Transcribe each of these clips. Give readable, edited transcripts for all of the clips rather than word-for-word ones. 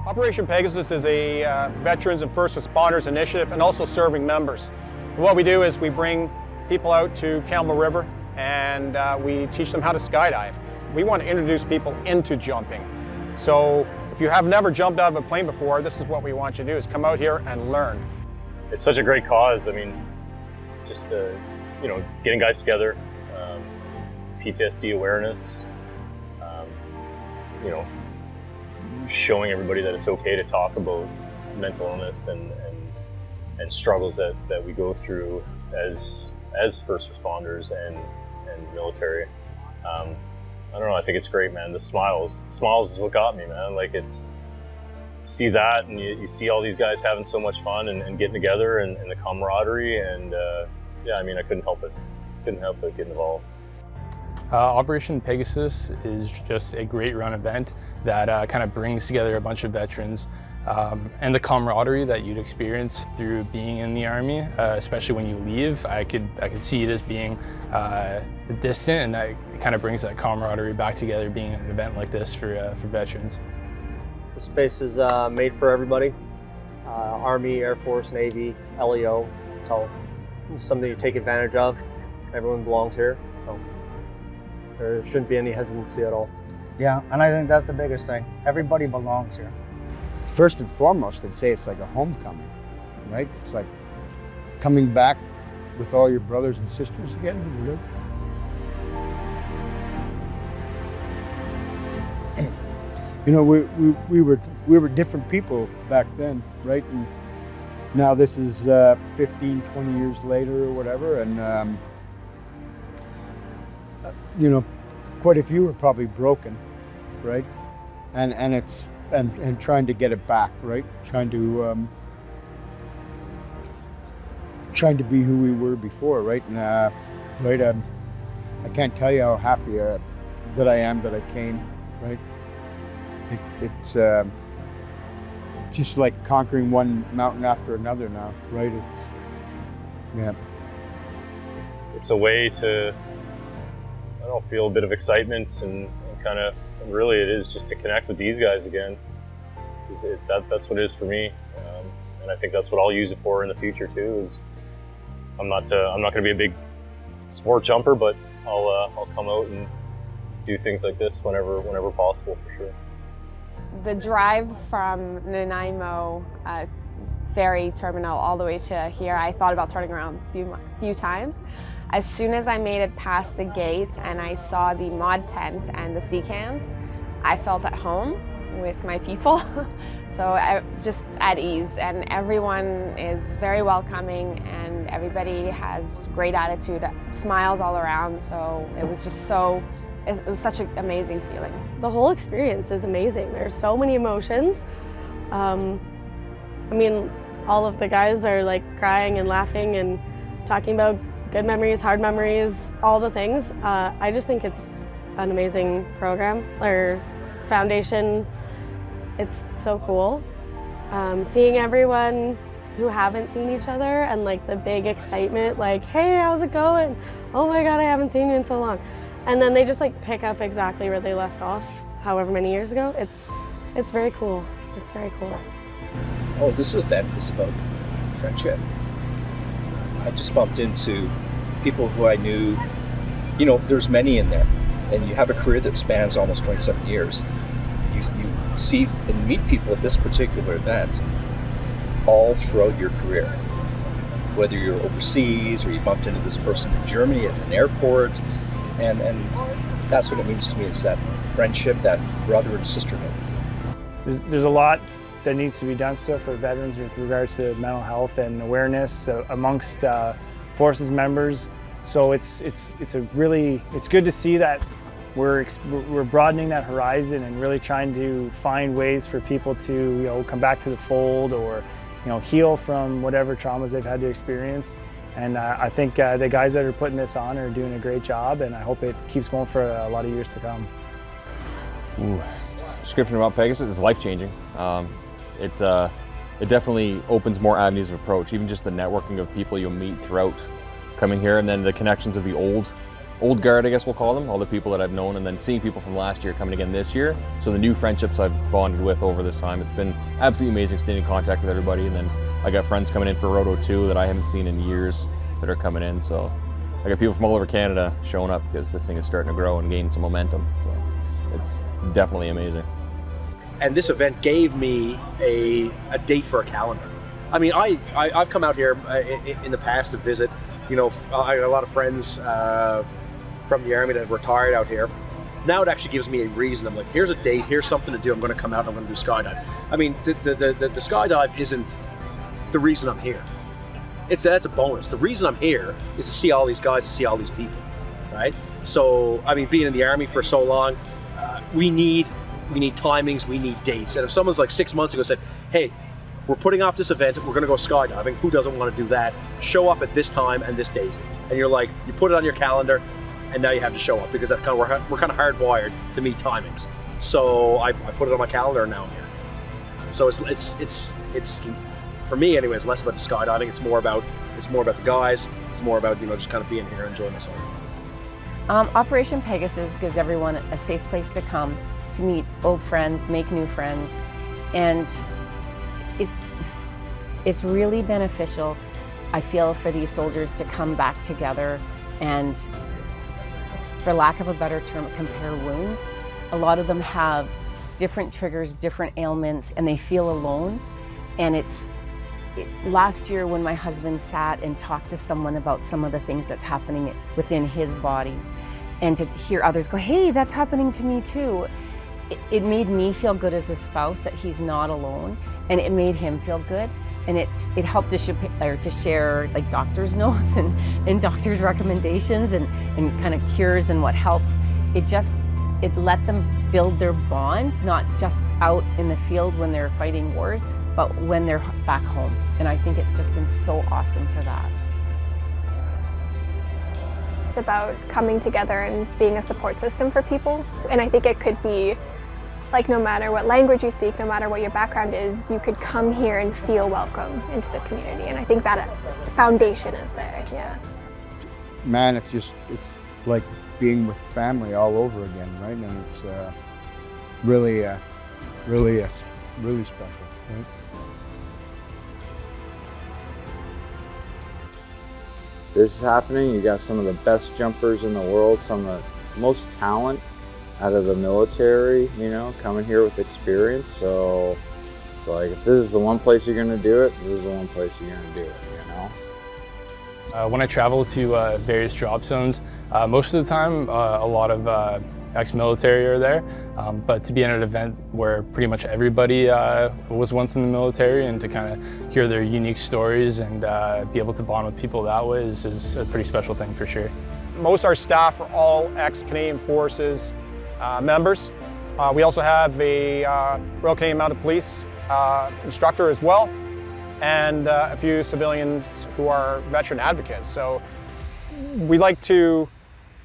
Operation Pegasus is a veterans and first responders initiative and also serving members. And what we do is we bring people out to Campbell River and we teach them how to skydive. We want to introduce people into jumping. So if you have never jumped out of a plane before, this is what we want you to do, is come out here and learn. It's such a great cause. I mean, just, you know, getting guys together, PTSD awareness, you know, showing everybody that it's okay to talk about mental illness and struggles that we go through as first responders and military. I don't know, I think it's great, man. The smiles is what got me, man. Like, it's, see that and you see all these guys having so much fun and getting together and the camaraderie, and yeah, I mean, I couldn't help it getting involved. Operation Pegasus is just a great run event that kind of brings together a bunch of veterans, and the camaraderie that you'd experience through being in the Army, especially when you leave. I could see it as being distant, and that kind of brings that camaraderie back together, being at an event like this for veterans. The space is made for everybody, Army, Air Force, Navy, LEO, so it's something to take advantage of. Everyone belongs here, so there shouldn't be any hesitancy at all. Yeah, and I think that's the biggest thing. Everybody belongs here. First and foremost, I'd say it's like a homecoming, right? It's like coming back with all your brothers and sisters again, you know? You know, we were different people back then, right? And now this is 15, 20 years later or whatever, and you know, quite a few are probably broken, right? And it's and trying to get it back, right? Trying to be who we were before, right? And right, I can't tell you how happy that I am that I came, right? It's just like conquering one mountain after another now, right? It's a way to, I don't know, feel a bit of excitement and kind of, really it is just to connect with these guys again. That's what it is for me, and I think that's what I'll use it for in the future too. Is I'm not going to be a big sport jumper, but I'll come out and do things like this whenever possible, for sure. The drive from Nanaimo ferry terminal all the way to here, I thought about turning around a few times. As soon as I made it past the gate and I saw the mod tent and the sea cans, I felt at home with my people. So I just at ease, and everyone is very welcoming and everybody has great attitude, smiles all around. So it was just it was such an amazing feeling. The whole experience is amazing. There's so many emotions. I mean, all of the guys are like crying and laughing and talking about good memories, hard memories, all the things. I just think it's an amazing program or foundation. It's so cool. Seeing everyone who haven't seen each other and like the big excitement, like, hey, how's it going? Oh my God, I haven't seen you in so long. And then they just like pick up exactly where they left off, however many years ago. It's very cool. It's very cool. Oh, this event is about friendship. I just bumped into people who I knew, you know, there's many in there, and you have a career that spans almost 27 years. You see and meet people at this particular event all throughout your career. Whether you're overseas or you bumped into this person in Germany at an airport, and that's what it means to me, is that friendship, that brother and sisterhood. There's a lot that needs to be done still for veterans with regards to mental health and awareness amongst forces members. So it's good to see that we're broadening that horizon and really trying to find ways for people to, you know, come back to the fold, or, you know, heal from whatever traumas they've had to experience. And I think the guys that are putting this on are doing a great job, and I hope it keeps going for a lot of years to come. Ooh. Description about Pegasus, it's life-changing. It definitely opens more avenues of approach, even just the networking of people you'll meet throughout coming here, and then the connections of the old old guard, I guess we'll call them, all the people that I've known, and then seeing people from last year coming again this year. So the new friendships I've bonded with over this time, it's been absolutely amazing staying in contact with everybody. And then I got friends coming in for Roto 2 that I haven't seen in years that are coming in. So I got people from all over Canada showing up because this thing is starting to grow and gain some momentum. So it's definitely amazing. And this event gave me a date for a calendar. I mean, I've come out here in the past to visit. You know, I got a lot of friends from the Army that have retired out here. Now it actually gives me a reason. I'm like, here's a date, here's something to do. I'm going to come out and I'm going to do skydive. I mean, the skydive isn't the reason I'm here. That's a bonus. The reason I'm here is to see all these guys, to see all these people, right? So, I mean, being in the Army for so long, we need timings, we need dates. And if someone's like 6 months ago said, hey, we're putting off this event, we're gonna go skydiving, who doesn't want to do that? Show up at this time and this date. And you're like, you put it on your calendar, and now you have to show up because that's kind of, we're kind of hardwired to meet timings. So I put it on my calendar and now I'm here. So it's for me anyway, it's less about the skydiving, it's more about the guys, it's more about, you know, just kind of being here and enjoying myself. Operation Pegasus gives everyone a safe place to come to meet old friends, make new friends, and it's really beneficial, I feel, for these soldiers to come back together and, for lack of a better term, compare wounds. A lot of them have different triggers, different ailments, and they feel alone. And last year when my husband sat and talked to someone about some of the things that's happening within his body, and to hear others go, hey, that's happening to me too, it made me feel good as a spouse that he's not alone, and it made him feel good, and it helped to share like doctor's notes and doctor's recommendations and kind of cures and what helps. It let them build their bond, not just out in the field when they're fighting wars, but when they're back home. And I think it's just been so awesome for that. It's about coming together and being a support system for people. And I think it could be like, no matter what language you speak, no matter what your background is, you could come here and feel welcome into the community. And I think that foundation is there, yeah. Man, it's like being with family all over again, right? And it's really special, right? This is happening. You got some of the best jumpers in the world, some of the most talent out of the military, you know, coming here with experience. So it's like, if this is the one place you're gonna do it, this is the one place you're gonna do it, you know? When I travel to various drop zones, most of the time a lot of ex-military are there, but to be at an event where pretty much everybody was once in the military, and to kind of hear their unique stories and be able to bond with people that way is a pretty special thing for sure. Most of our staff are all ex-Canadian Forces members. We also have a Royal Canadian Mounted Police instructor as well, and a few civilians who are veteran advocates. So we like to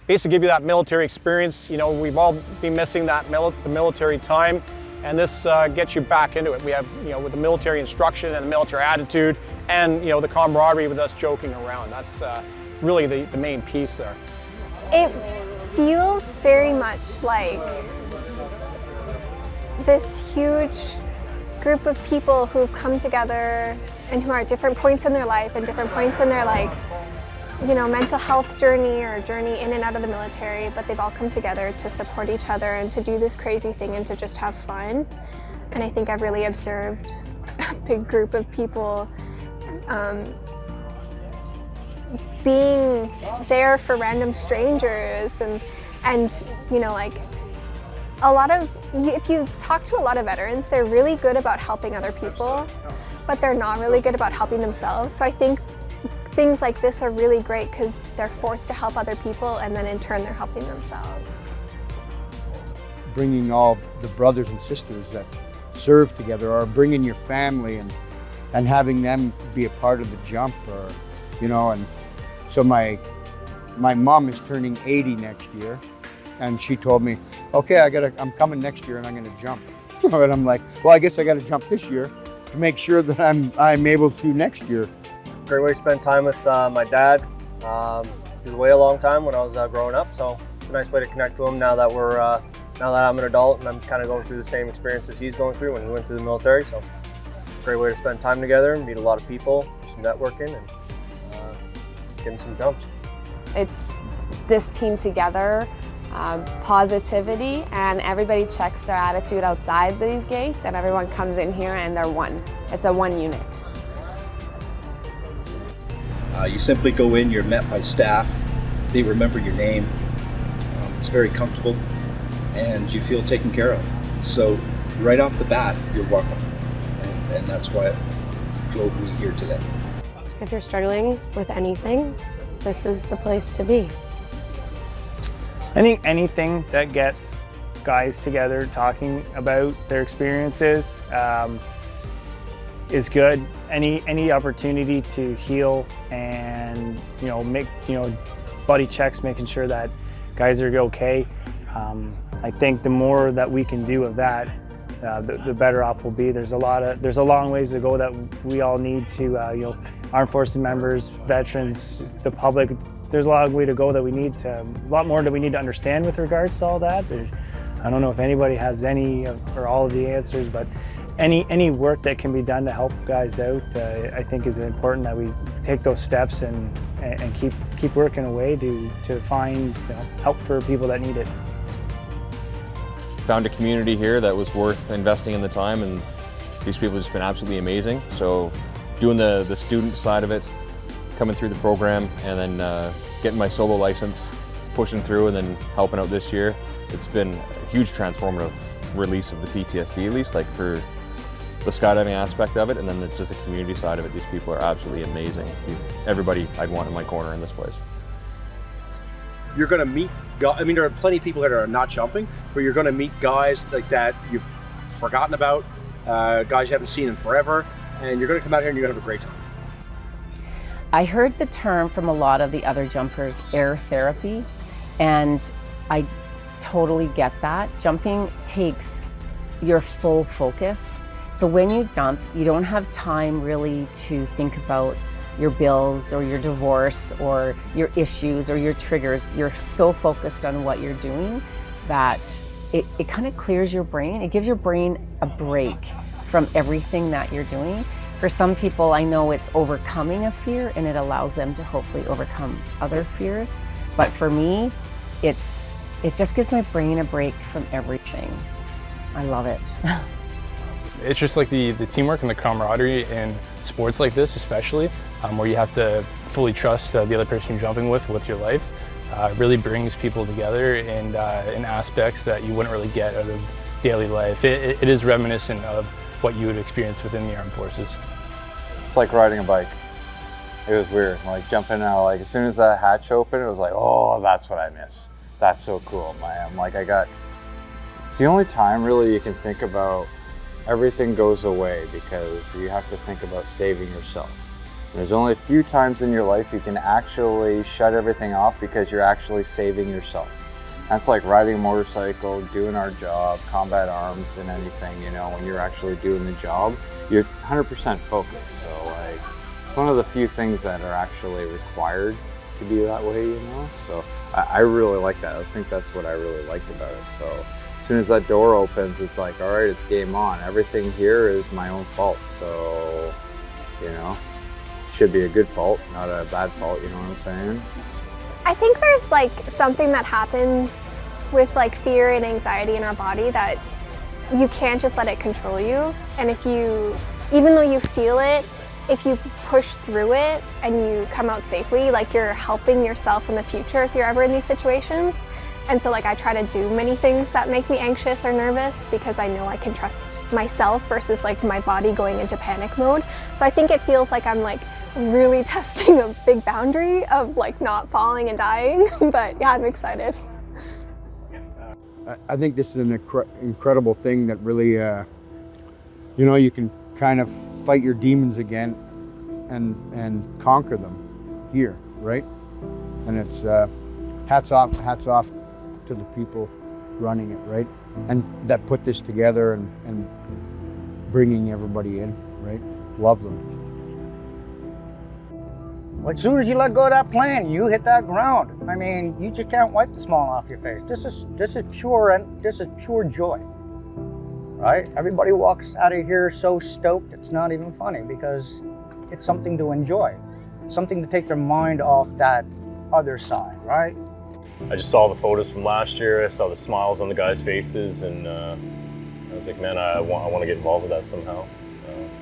basically give you that military experience. You know, we've all been missing that the military time, and this gets you back into it. We have, you know, with the military instruction and the military attitude, and, you know, the camaraderie with us joking around. That's really the main piece there. It feels very much like this huge group of people who've come together and who are at different points in their life and different points in their, like, you know, mental health journey or journey in and out of the military, but they've all come together to support each other and to do this crazy thing and to just have fun. And I think I've really observed a big group of people being there for random strangers and you know, like, a lot of, if you talk to a lot of veterans, they're really good about helping other people, but they're not really good about helping themselves. So I think things like this are really great because they're forced to help other people, and then in turn they're helping themselves. Bringing all the brothers and sisters that serve together, or bringing your family and having them be a part of the jump, or, you know, and so my mom is turning 80 next year, and she told me, okay, I'm coming next year and I'm gonna jump. And I'm like, well, I guess I gotta jump this year to make sure that I'm able to next year. Great way to spend time with my dad. He was away a long time when I was growing up, so it's a nice way to connect to him now that now that I'm an adult and I'm kind of going through the same experiences he's going through when he went through the military. So great way to spend time together, meet a lot of people, do some networking, and getting some jumps. It's this team together, positivity, and everybody checks their attitude outside these gates, and everyone comes in here and they're one. It's a one unit. You simply go in, you're met by staff, they remember your name, it's very comfortable, and you feel taken care of. So right off the bat, you're welcome. And that's why it drove me here today. If you're struggling with anything, this is the place to be. I think anything that gets guys together talking about their experiences is good. Any opportunity to heal and make buddy checks, making sure that guys are okay. I think the more that we can do of that, the better off we'll be. There's a long ways to go that we all need to, armed forces members, veterans, the public. There's a long way to go that we need to, a lot more that we need to understand with regards to all that. I don't know if anybody has any or all of the answers, but any work that can be done to help guys out, I think is important that we take those steps and keep working away to find help for people that need it. Found a community here that was worth investing in the time, and these people have just been absolutely amazing. So doing the student side of it, coming through the program, and then getting my solo license, pushing through, and then helping out this year, it's been a huge transformative release of the PTSD, at least like for the skydiving aspect of it, and then it's just the community side of it. These people are absolutely amazing. Everybody I'd want in my corner in this place. You're going to meet, I mean, there are plenty of people that are not jumping, but you're going to meet guys like that you've forgotten about, guys you haven't seen in forever, and you're going to come out here and you're going to have a great time. I heard the term from a lot of the other jumpers, air therapy, and I totally get that. Jumping takes your full focus. So when you jump, you don't have time really to think about your bills or your divorce or your issues or your triggers. You're so focused on what you're doing that it kind of clears your brain. It gives your brain a break from everything that you're doing. For some people, I know it's overcoming a fear and it allows them to hopefully overcome other fears. But for me, it just gives my brain a break from everything. I love it. It's just like the teamwork and the camaraderie in sports like this, especially, where you have to fully trust the other person you're jumping with your life. Really brings people together in aspects that you wouldn't really get out of daily life. It is reminiscent of what you would experience within the armed forces. It's like riding a bike. It was weird, like jumping out, like as soon as that hatch opened, it was like, oh, that's what I miss. That's so cool, man. Like it's the only time really you can think about everything goes away because you have to think about saving yourself. And there's only a few times in your life you can actually shut everything off because you're actually saving yourself. That's like riding a motorcycle, doing our job, combat arms and anything, when you're actually doing the job, you're 100% focused. So like, it's one of the few things that are actually required to be that way, So I really like that. I think that's what I really liked about it. So as soon as that door opens, it's like, all right, it's game on. Everything here is my own fault. So, should be a good fault, not a bad fault, you know what I'm saying? I think there's like something that happens with like fear and anxiety in our body that you can't just let it control you. And even though you feel it, if you push through it and you come out safely, like you're helping yourself in the future if you're ever in these situations. And so like I try to do many things that make me anxious or nervous because I know I can trust myself versus like my body going into panic mode. So I think it feels like I'm like really testing a big boundary of like not falling and dying. But yeah, I'm excited. I think this is an incredible thing that really, you can kind of fight your demons again and conquer them here, right? And it's hats off to the people running it, right? And that put this together and bringing everybody in, right? Love them. As soon as you let go of that plane, you hit that ground. I mean, you just can't wipe the smile off your face. This is pure joy, right? Everybody walks out of here so stoked it's not even funny, because it's something to enjoy, something to take their mind off that other side, right? I just saw the photos from last year. I saw the smiles on the guys' faces, and I was like, man, I want to get involved with that somehow,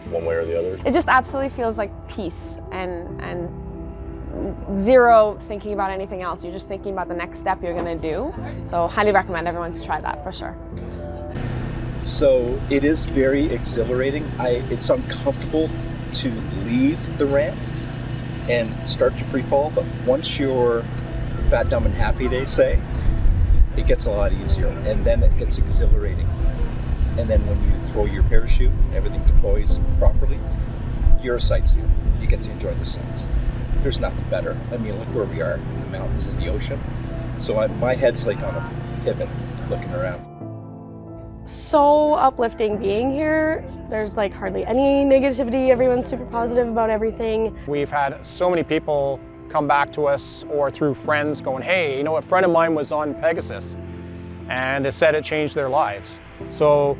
one way or the other. It just absolutely feels like peace and zero thinking about anything else. You're just thinking about the next step you're going to do. So highly recommend everyone to try that for sure. So it is very exhilarating. It's uncomfortable to leave the ramp and start to free fall, but once you're fat, dumb, and happy, they say, it gets a lot easier, and then it gets exhilarating. And then when you throw your parachute, everything deploys properly, you're a sightseer. You get to enjoy the sights. There's nothing better. I mean, look where we are, in the mountains and the ocean. So my head's like on a pivot, looking around. So uplifting being here. There's like hardly any negativity. Everyone's super positive about everything. We've had so many people come back to us or through friends going, hey, you know, a friend of mine was on Pegasus and it said it changed their lives. So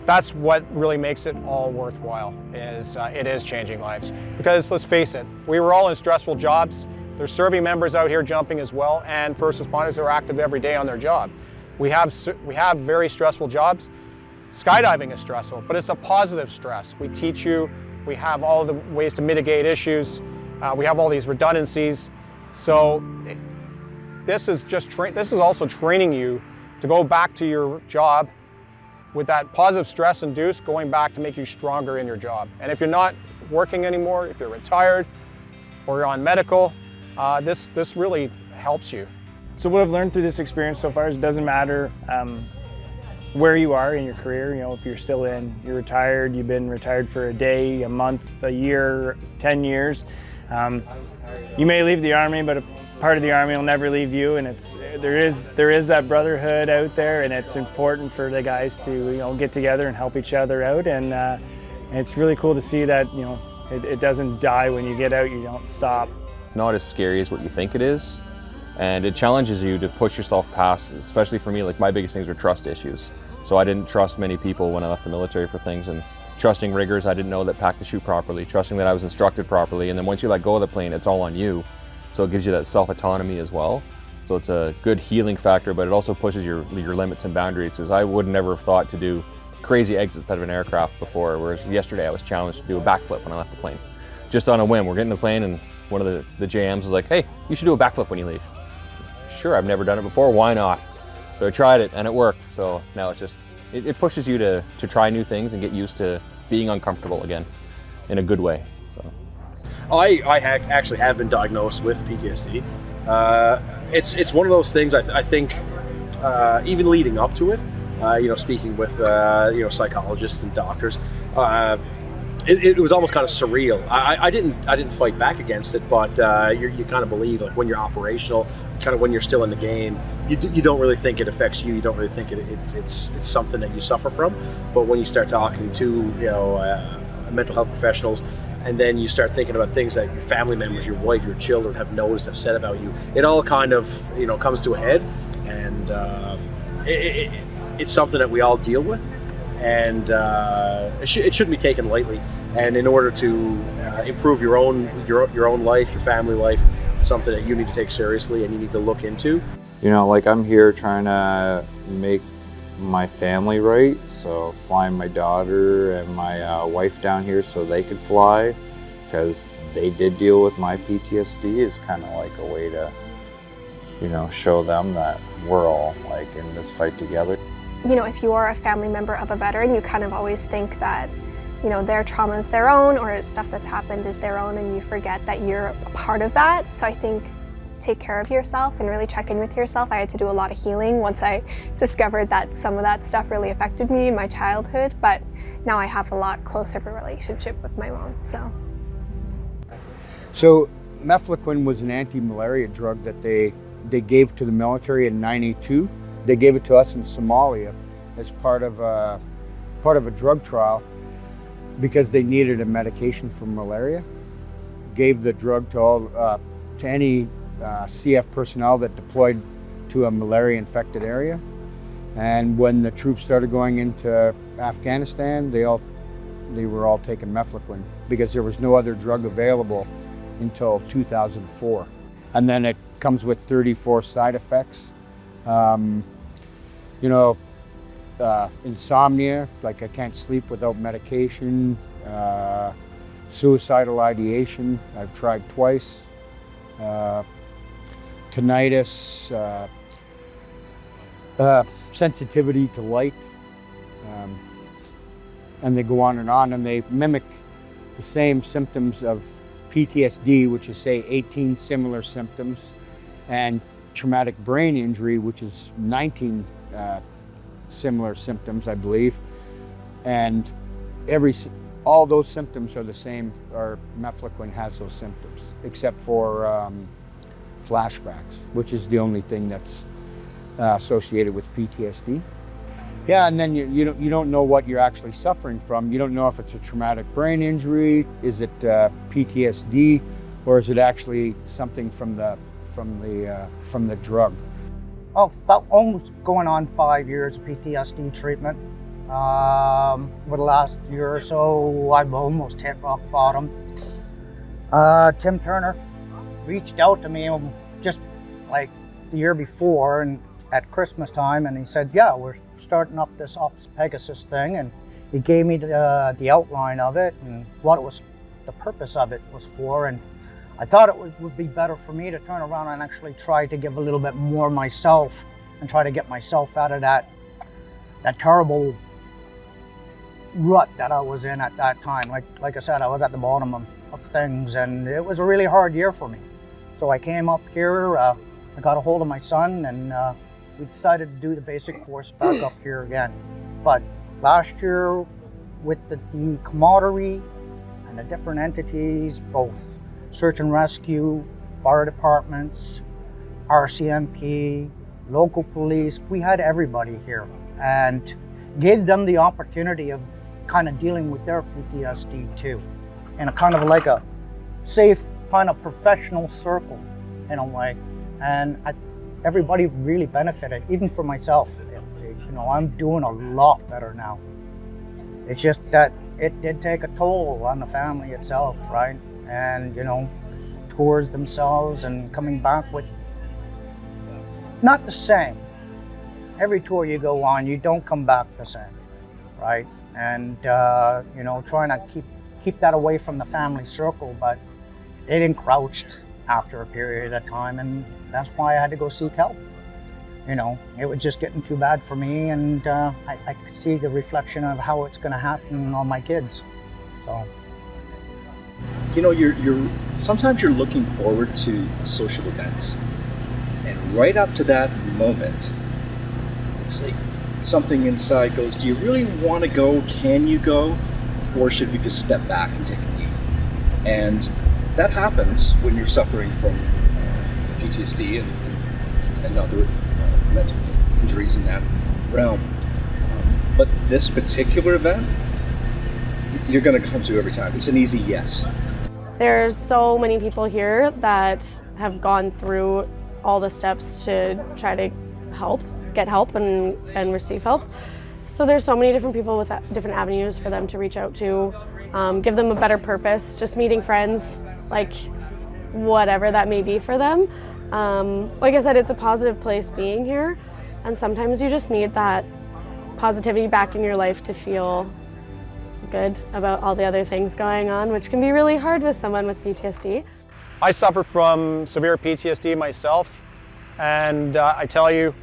that's what really makes it all worthwhile, is it is changing lives. Because let's face it, we were all in stressful jobs. There's serving members out here jumping as well, and first responders are active every day on their job. We have very stressful jobs. Skydiving is stressful, but it's a positive stress. We teach you, we have all the ways to mitigate issues. We have all these redundancies. So this is also training you to go back to your job with that positive stress induced, going back to make you stronger in your job. And if you're not working anymore, if you're retired or you're on medical, this really helps you. So what I've learned through this experience so far is it doesn't matter where you are in your career. You know, if you're still you're retired, you've been retired for a day, a month, a year, 10 years. You may leave the Army, but a part of the Army will never leave you, and there is that brotherhood out there, and it's important for the guys to get together and help each other out, and it's really cool to see that it doesn't die when you get out. You don't stop. Not as scary as what you think it is, and it challenges you to push yourself past, especially for me, like my biggest things were trust issues. So I didn't trust many people when I left the military for things, and trusting riggers I didn't know that packed the chute properly, trusting that I was instructed properly, and then once you let go of the plane, it's all on you. So it gives you that self-autonomy as well. So it's a good healing factor, but it also pushes your limits and boundaries, because I would never have thought to do crazy exits out of an aircraft before, whereas yesterday I was challenged to do a backflip when I left the plane. Just on a whim, we're getting the plane and one of the JMs was like, hey, you should do a backflip when you leave. Sure, I've never done it before, why not? So I tried it and it worked. So now it's just, it pushes you to try new things and get used to being uncomfortable again in a good way. So I actually have been diagnosed with PTSD. It's one of those things I think even leading up to it, speaking with psychologists and doctors, it was almost kind of surreal. I didn't fight back against it, but you kind of believe, like, when you're operational, kind of when you're still in the game, you don't really think it affects you. You don't really think it's something that you suffer from. But when you start talking to mental health professionals, and then you start thinking about things that your family members, your wife, your children have noticed, have said about you, it all kind of comes to a head, and it's something that we all deal with, and it shouldn't be taken lightly. And in order to improve your own life, your family life, it's something that you need to take seriously and you need to look into. Like, I'm here trying to make my family right, so flying my daughter and my wife down here so they could fly, because they did deal with my PTSD, is kind of like a way to show them that we're all like in this fight together. If you are a family member of a veteran, you kind of always think that their trauma is their own, or stuff that's happened is their own, and you forget that you're a part of that. So I think take care of yourself and really check in with yourself. I had to do a lot of healing once I discovered that some of that stuff really affected me in my childhood, but now I have a lot closer of a relationship with my mom. So mefloquine was an anti-malaria drug that they gave to the military in '92. They gave it to us in Somalia as part of a drug trial because they needed a medication for malaria. gave the drug to all to any CF personnel that deployed to a malaria-infected area. And when the troops started going into Afghanistan, they were all taking mefloquine because there was no other drug available until 2004. And then it comes with 34 side effects. You know, insomnia, like I can't sleep without medication, suicidal ideation, I've tried twice, tinnitus, sensitivity to light, and they go on, and they mimic the same symptoms of PTSD, which is, say, 18 similar symptoms, and traumatic brain injury, which is 19 similar symptoms, I believe. And all those symptoms are the same, or mefloquine has those symptoms, except for flashbacks, which is the only thing that's associated with PTSD. Yeah, and then you don't know what you're actually suffering from. You don't know if it's a traumatic brain injury, is it PTSD, or is it actually something from the drug. Oh, about almost going on 5 years of PTSD treatment. For the last year or so, I've almost hit rock bottom. Tim Turner reached out to me just like the year before, and at Christmas time, and he said, yeah, we're starting up this Operation Pegasus thing, and he gave me the outline of it and what it was, the purpose of it was for, and I thought it would be better for me to turn around and actually try to give a little bit more myself and try to get myself out of that terrible rut that I was in at that time. Like I said, I was at the bottom of things, and it was a really hard year for me. So I came up here, I got a hold of my son, and we decided to do the basic course back up here again. But last year, with the Camaraderie and the different entities, both search and rescue, fire departments, RCMP, local police, we had everybody here, and gave them the opportunity of kind of dealing with their PTSD too, in a kind of like a safe, kind of professional circle in a way. And everybody really benefited, even for myself. You know, I'm doing a lot better now. It's just that it did take a toll on the family itself, right? And, you know, tours themselves and coming back with not the same. Every tour you go on, you don't come back the same, right? And, you know, trying to keep that away from the family circle, but it encroached after a period of time, and that's why I had to go seek help. You know, it was just getting too bad for me, and I could see the reflection of how it's going to happen on my kids. So, you know, sometimes you're looking forward to social events, and right up to that moment, it's like something inside goes, do you really want to go? Can you go? Or should we just step back and take a leave? And that happens when you're suffering from PTSD and other mental injuries in that realm. But this particular event, you're going to come to every time. It's an easy yes. There's so many people here that have gone through all the steps to try to get help and receive help. So there's so many different people with different avenues for them to reach out to, give them a better purpose, just meeting friends, like whatever that may be for them. Like I said, it's a positive place being here, and sometimes you just need that positivity back in your life to feel good about all the other things going on, which can be really hard with someone with PTSD. I suffer from severe PTSD myself, and I tell you,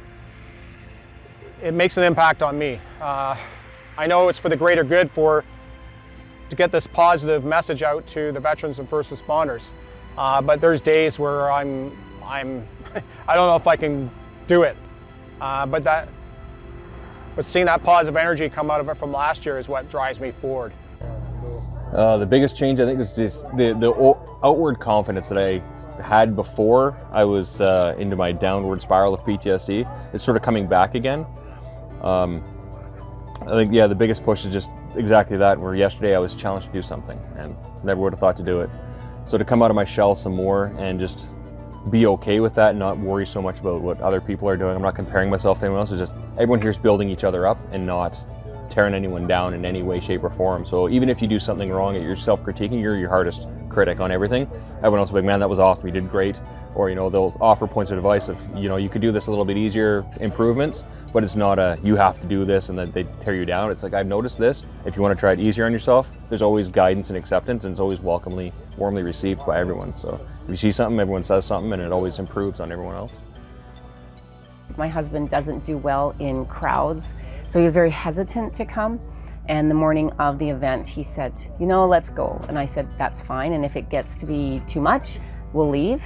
it makes an impact on me. I know it's for the greater good to get this positive message out to the veterans and first responders, but there's days where I don't know if I can do it, but seeing that positive energy come out of it from last year is what drives me forward. The biggest change, I think, is just the outward confidence that I had before I was into my downward spiral of PTSD. It's sort of coming back again. I think, yeah, the biggest push is just exactly that, where yesterday I was challenged to do something and never would have thought to do it. So to come out of my shell some more and just be okay with that and not worry so much about what other people are doing. I'm not comparing myself to anyone else. It's just everyone here is building each other up and not tearing anyone down in any way, shape, or form. So even if you do something wrong, you're self-critiquing, you're your hardest critic on everything. Everyone else will be like, man, that was awesome, you did great. Or, you know, they'll offer points of advice of, you know, you could do this a little bit easier, improvements, but it's not a, you have to do this and then they tear you down. It's like, I've noticed this. If you want to try it easier on yourself, there's always guidance and acceptance, and it's always warmly received by everyone. So if you see something, everyone says something, and it always improves on everyone else. My husband doesn't do well in crowds, so he was very hesitant to come. And the morning of the event, he said, you know, let's go. And I said, that's fine. And if it gets to be too much, we'll leave.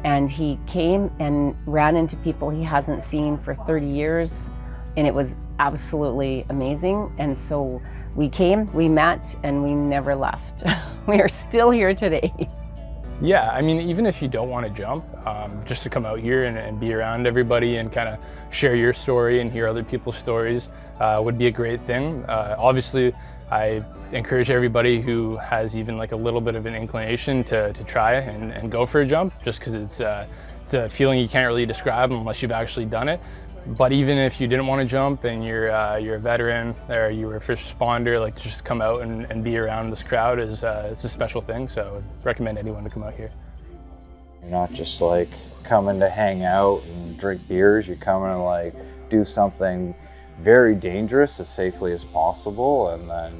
And he came and ran into people he hasn't seen for 30 years. And it was absolutely amazing. And so we came, we met, and we never left. We are still here today. Yeah, I mean, even if you don't want to jump, just to come out here and be around everybody and kind of share your story and hear other people's stories would be a great thing. Obviously, I encourage everybody who has even like a little bit of an inclination to try and go for a jump, just because it's a feeling you can't really describe unless you've actually done it. But even if you didn't want to jump and you're a veteran or you were a first responder, like just come out and be around this crowd is it's a special thing. So I would recommend anyone to come out here. You're not just like coming to hang out and drink beers. You're coming to like do something very dangerous as safely as possible, and then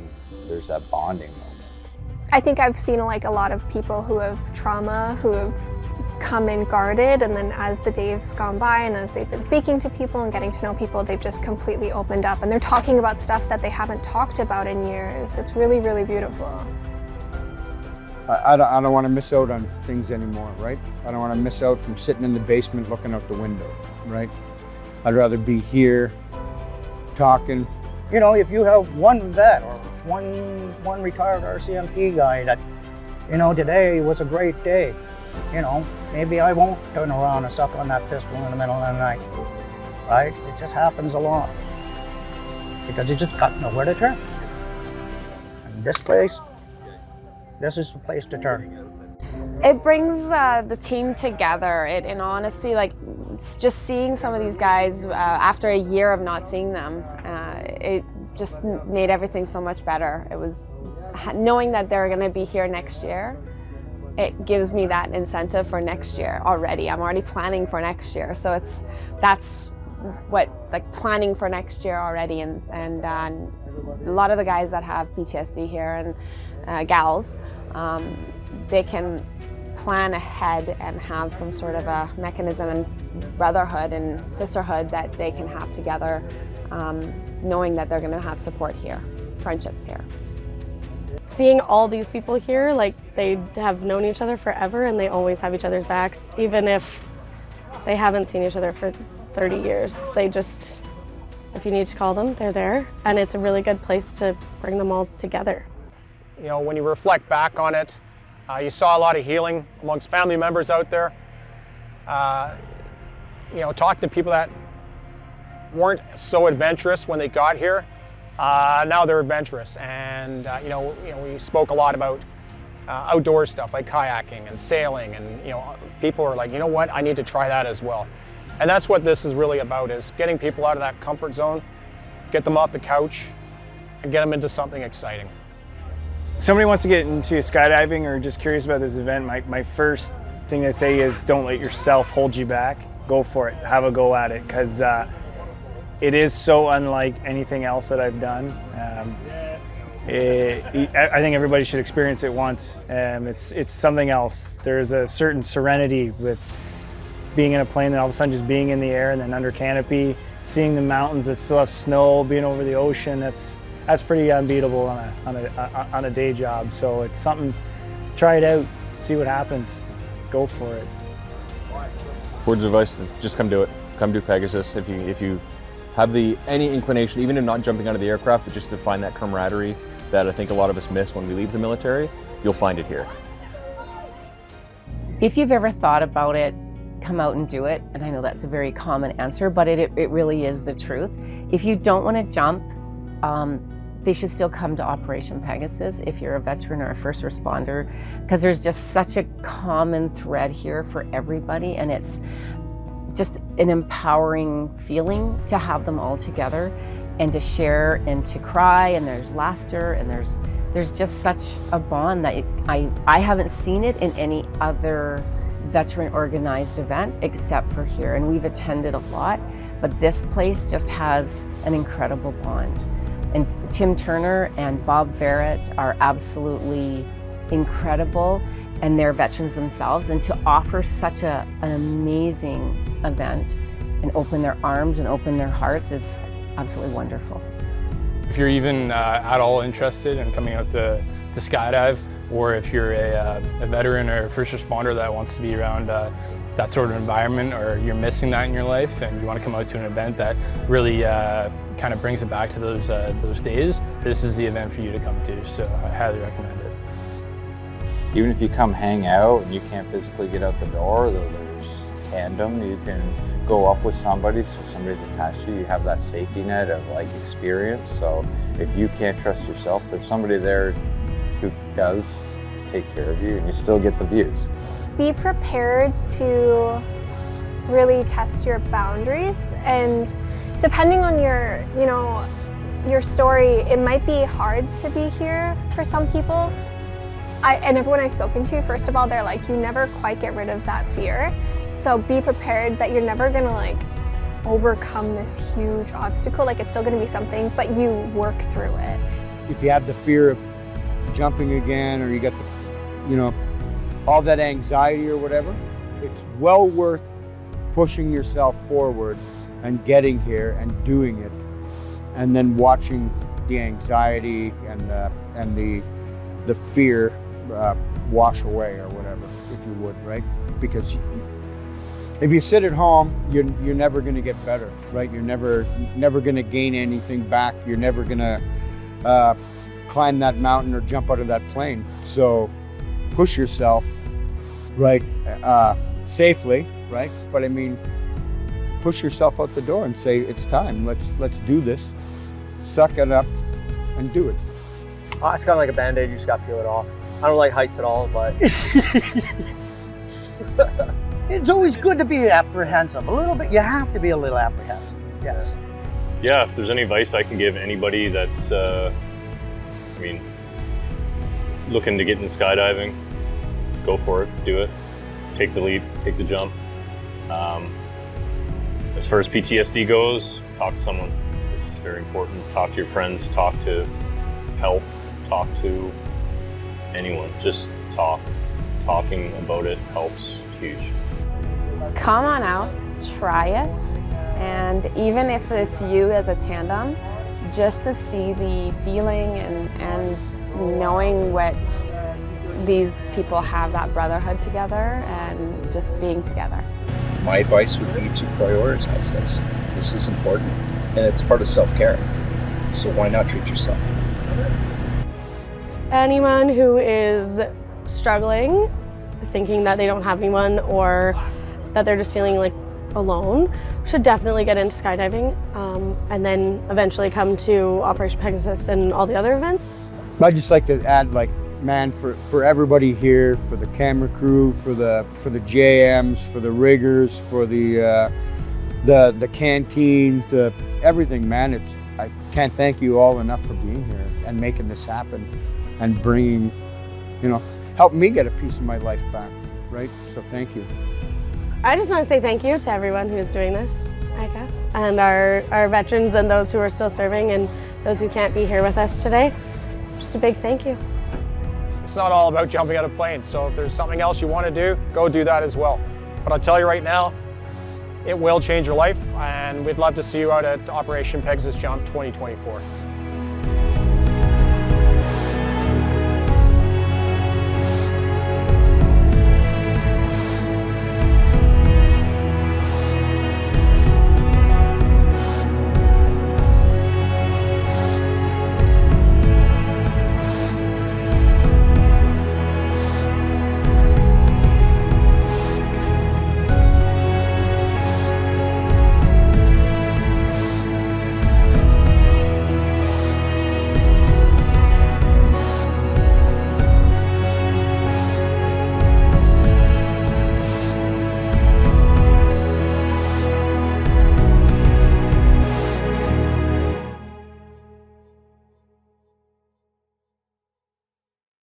there's that bonding moment. I think I've seen like a lot of people who have trauma, who have come in guarded, and then as the days gone by and as they've been speaking to people and getting to know people, they've just completely opened up and they're talking about stuff that they haven't talked about in years. It's really, really beautiful. I don't want to miss out on things anymore, right? I don't want to miss out from sitting in the basement looking out the window, right? I'd rather be here talking. You know, if you have one vet or one retired RCMP guy that, you know, today was a great day, you know, maybe I won't turn around and suck on that pistol in the middle of the night, right? It just happens a lot because you just got nowhere to turn. And this place, this is the place to turn. It brings the team together. And honestly, like just seeing some of these guys after a year of not seeing them, it just made everything so much better. It was knowing that they're going to be here next year. It gives me that incentive for next year already. I'm already planning for next year. So that's what, like planning for next year already. And a lot of the guys that have PTSD here and gals, they can plan ahead and have some sort of a mechanism and brotherhood and sisterhood that they can have together, knowing that they're gonna have support here, friendships here. Seeing all these people here, like they have known each other forever and they always have each other's backs, even if they haven't seen each other for 30 years. They just, if you need to call them, they're there. And it's a really good place to bring them all together. You know, when you reflect back on it, you saw a lot of healing amongst family members out there. You know, talking to people that weren't so adventurous when they got here. Now they're adventurous, and you know, we spoke a lot about outdoor stuff like kayaking and sailing, and you know, people are like, you know what, I need to try that as well. And that's what this is really about, is getting people out of that comfort zone, get them off the couch, and get them into something exciting. If somebody wants to get into skydiving or just curious about this event, my first thing I say is don't let yourself hold you back. Go for it, have a go at it, because it is so unlike anything else that I've done. I think everybody should experience it once. It's something else. There's a certain serenity with being in a plane and all of a sudden just being in the air and then under canopy, seeing the mountains that still have snow, being over the ocean. That's pretty unbeatable on a day job. So it's something. Try it out, see what happens, go for it. Words of advice: just come do it. Come do Pegasus if you have any inclination, even if not jumping out of the aircraft, but just to find that camaraderie that I think a lot of us miss when we leave the military. You'll find it here. If you've ever thought about it, come out and do it. And I know that's a very common answer, but it really is the truth. If you don't want to jump, they should still come to Operation Pegasus if you're a veteran or a first responder, because there's just such a common thread here for everybody, and it's just an empowering feeling to have them all together and to share and to cry, and there's laughter, and there's just such a bond that I haven't seen it in any other veteran organized event except for here, and we've attended a lot, but this place just has an incredible bond. And Tim Turner and Bob Verrett are absolutely incredible, and they're veterans themselves, and to offer such an amazing event and open their arms and open their hearts is absolutely wonderful. If you're even at all interested in coming out to skydive, or if you're a veteran or a first responder that wants to be around that sort of environment, or you're missing that in your life and you want to come out to an event that really kind of brings it back to those days, this is the event for you to come to, so I highly recommend it. Even if you come hang out and you can't physically get out the door, there's tandem, you can go up with somebody, so somebody's attached to you, you have that safety net of like experience. So if you can't trust yourself, there's somebody there who does to take care of you, and you still get the views. Be prepared to really test your boundaries, and depending on your story, it might be hard to be here for some people. And everyone I've spoken to, first of all, they're like, you never quite get rid of that fear. So be prepared that you're never gonna like overcome this huge obstacle. Like, it's still gonna be something, but you work through it. If you have the fear of jumping again, or you got the, all that anxiety or whatever, it's well worth pushing yourself forward and getting here and doing it, and then watching the anxiety and the fear wash away or whatever, if you would, right? Because if you sit at home, you're never going to get better, right? You're never going to gain anything back. You're never going to climb that mountain or jump out of that plane. So push yourself, right? Safely, right? But I mean, push yourself out the door and say, it's time. Let's do this. Suck it up and do it. It's kind of like a Band-Aid. You just got to peel it off. I don't like heights at all, but it's always good to be apprehensive. A little bit, you have to be a little apprehensive, yes. Yeah, if there's any advice I can give anybody that's, looking to get into skydiving, go for it, do it. Take the leap, take the jump. As far as PTSD goes, talk to someone. It's very important. Talk to your friends, talk to help, talk to anyone. Just talk. Talking about it helps huge. Come on out, try it, and even if it's you as a tandem, just to see the feeling and knowing what these people have, that brotherhood together and just being together. My advice would be to prioritize this. This is important, and it's part of self-care. So why not treat yourself? Anyone who is struggling, thinking that they don't have anyone, or that they're just feeling like alone, should definitely get into skydiving, and then eventually come to Operation Pegasus and all the other events. I'd just like to add, like, man, for everybody here, for the camera crew, for the JMs, for the riggers, for the canteen, everything, man. I can't thank you all enough for being here and making this happen and bringing, helping me get a piece of my life back, right? So thank you. I just want to say thank you to everyone who's doing this, I guess, and our veterans and those who are still serving and those who can't be here with us today. Just a big thank you. It's not all about jumping out of planes, so if there's something else you want to do, go do that as well. But I'll tell you right now, it will change your life, and we'd love to see you out at Operation Pegasus Jump 2024.